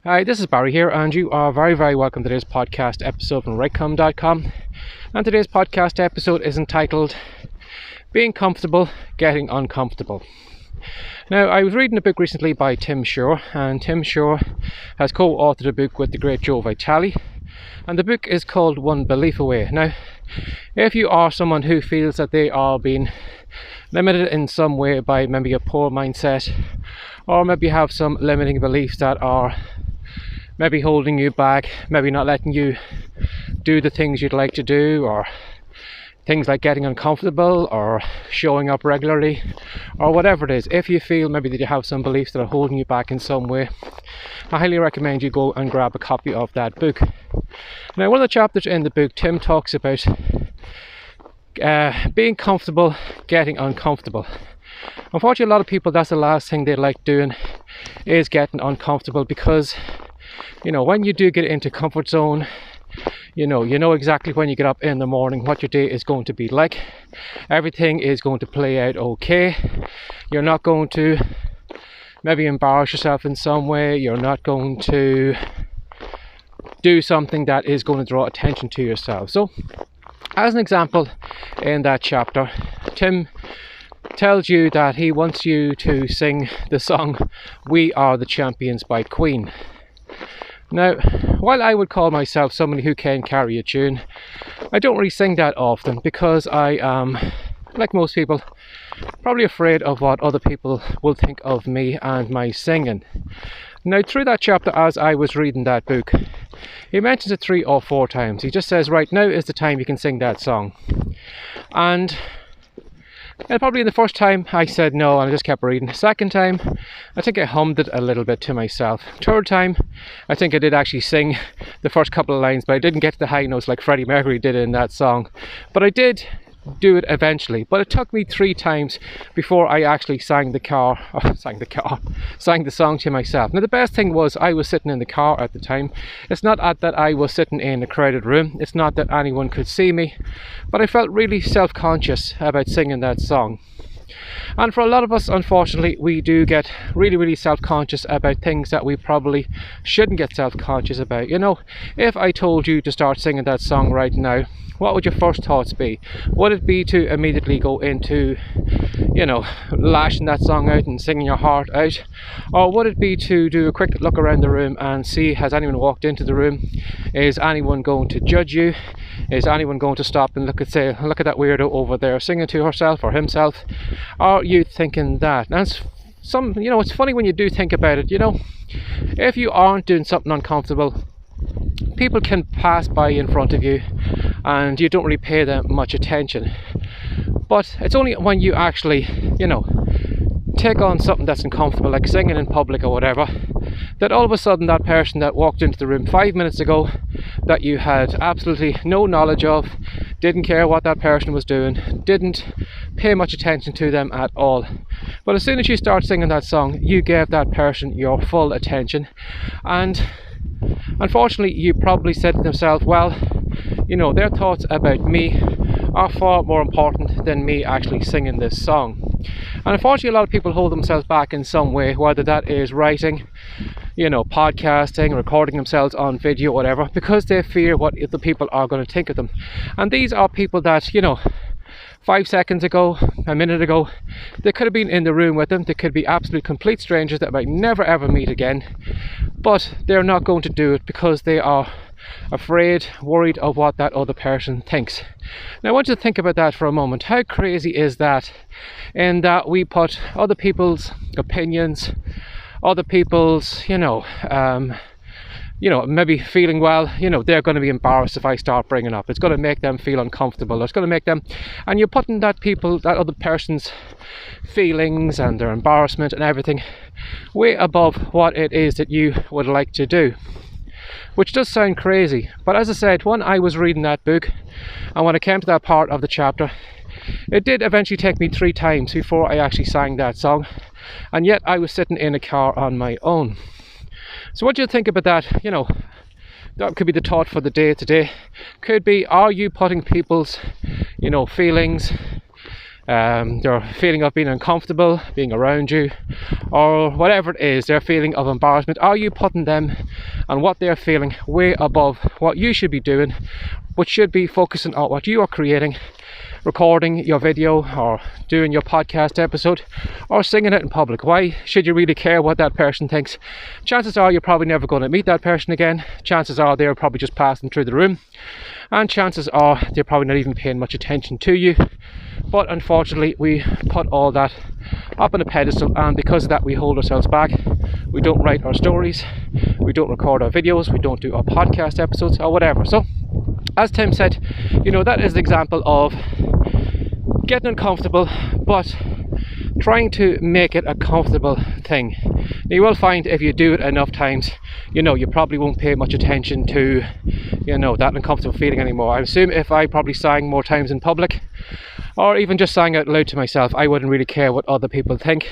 Hi, this is Barry here, and you are very, very welcome to today's podcast episode from Rightcom.com. And today's podcast episode is entitled Being Comfortable, Getting Uncomfortable. Now, I was reading a book recently by Tim Shore, and Tim Shore has co-authored a book with the great Joe Vitale, and the book is called One Belief Away. Now, if you are someone who feels that they are being limited in some way by maybe a poor mindset, or maybe you have some limiting beliefs that are maybe holding you back, maybe not letting you do the things you'd like to do, or things like getting uncomfortable or showing up regularly, or whatever it is. If you feel maybe that you have some beliefs that are holding you back in some way, I highly recommend you go and grab a copy of that book. Now, one of the chapters in the book, Tim talks about being comfortable, getting uncomfortable. Unfortunately, a lot of people, that's the last thing they like doing, is getting uncomfortable, because when you do get into comfort zone, you know exactly when you get up in the morning what your day is going to be like. Everything is going to play out okay. You're not going to maybe embarrass yourself in some way. You're not going to do something that is going to draw attention to yourself. So, as an example, in that chapter, Tim tells you that he wants you to sing the song We Are the Champions by Queen. Now, while I would call myself somebody who can carry a tune, I don't really sing that often, because I am, like most people, probably afraid of what other people will think of me and my singing. Now, through that chapter, as I was reading that book, he mentions it 3 or 4 times. He just says, right, now is the time you can sing that song. And probably the first time I said no, and I just kept reading. Second time, I think I hummed it a little bit to myself. Third time, I think I did actually sing the first couple of lines, but I didn't get to the high notes like Freddie Mercury did in that song. But I did do it eventually. But it took me 3 times before I actually sang the song to myself. Now, the best thing was I was sitting in the car at the time. It's not that I was sitting in a crowded room. It's not that anyone could see me. But I felt really self-conscious about singing that song. And for a lot of us, unfortunately, we do get really, really self-conscious about things that we probably shouldn't get self-conscious about. If I told you to start singing that song right now, what would your first thoughts be? Would it be to immediately go into, lashing that song out and singing your heart out? Or would it be to do a quick look around the room and see, has anyone walked into the room? Is anyone going to judge you? Is anyone going to stop and look at that weirdo over there singing to herself or himself? Are you thinking that? And it's funny when you do think about it, if you aren't doing something uncomfortable, people can pass by in front of you and you don't really pay them much attention. But it's only when you actually, take on something that's uncomfortable, like singing in public or whatever, that all of a sudden that person that walked into the room 5 minutes ago, that you had absolutely no knowledge of, didn't care what that person was doing, didn't pay much attention to them at all. But as soon as you start singing that song, you gave that person your full attention. And unfortunately, you probably said to yourself, well, their thoughts about me are far more important than me actually singing this song. And unfortunately, a lot of people hold themselves back in some way, whether that is writing, podcasting, recording themselves on video, whatever, because they fear what the people are going to think of them. And these are people that, 5 seconds ago, a minute ago, they could have been in the room with them. They could be absolute complete strangers that might never ever meet again, but they're not going to do it because they are afraid, worried of what that other person thinks. Now, I want you to think about that for a moment. How crazy is that, in that we put other people's opinions, other people's, maybe feeling, they're going to be embarrassed if I start bringing up. It's going to make them feel uncomfortable. It's going to make them, and you're putting that other person's feelings and their embarrassment and everything way above what it is that you would like to do. Which does sound crazy, but as I said, when I was reading that book and when I came to that part of the chapter, it did eventually take me 3 times before I actually sang that song, and yet I was sitting in a car on my own. So what do you think about that? That could be the thought for the day today. Could be, are you putting people's, feelings, their feeling of being uncomfortable being around you, or whatever it is, their feeling of embarrassment, are you putting them and what they're feeling way above what you should be doing, which should be focusing on what you are creating, recording your video or doing your podcast episode or singing it in public? Why should you really care what that person thinks? Chances are you're probably never going to meet that person again. Chances are they're probably just passing through the room, and chances are they're probably not even paying much attention to you. But unfortunately, we put all that up on a pedestal, and because of that we hold ourselves back. We don't write our stories, we don't record our videos, we don't do our podcast episodes or whatever. So as Tim said, that is an example of getting uncomfortable but trying to make it a comfortable thing. Now, you will find if you do it enough times, you probably won't pay much attention to that uncomfortable feeling anymore. I assume if I probably sang more times in public, or even just sang out loud to myself, I wouldn't really care what other people think.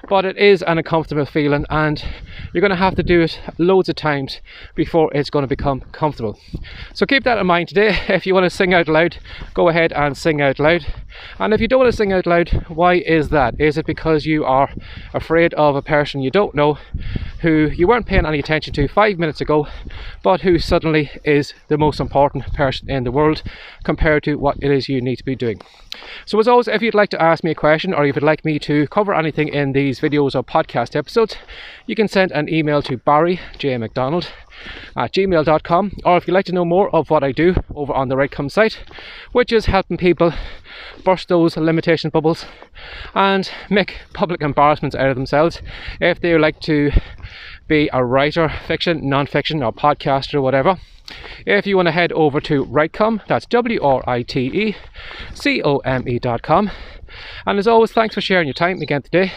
But it is an uncomfortable feeling, and you're going to have to do it loads of times before it's going to become comfortable. So keep that in mind today. If you want to sing out loud, go ahead and sing out loud. And if you don't want to sing out loud, why is that? Is it because you are afraid of a person you don't know, who you weren't paying any attention to 5 minutes ago, but who suddenly is the most important person in the world compared to what it is you need to be doing? So as always, if you'd like to ask me a question, or if you'd like me to cover anything in these videos or podcast episodes, you can send an email to barryjmcdonald@gmail.com, or if you'd like to know more of what I do over on the Rightcome site, which is helping people burst those limitation bubbles and make public embarrassments out of themselves, if they like to be a writer, fiction, non-fiction, or podcaster or whatever, if you want to head over to Rightcome, that's WRITECOME.com. And as always, thanks for sharing your time again today.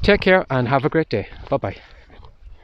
Take care and have a great day. Bye bye.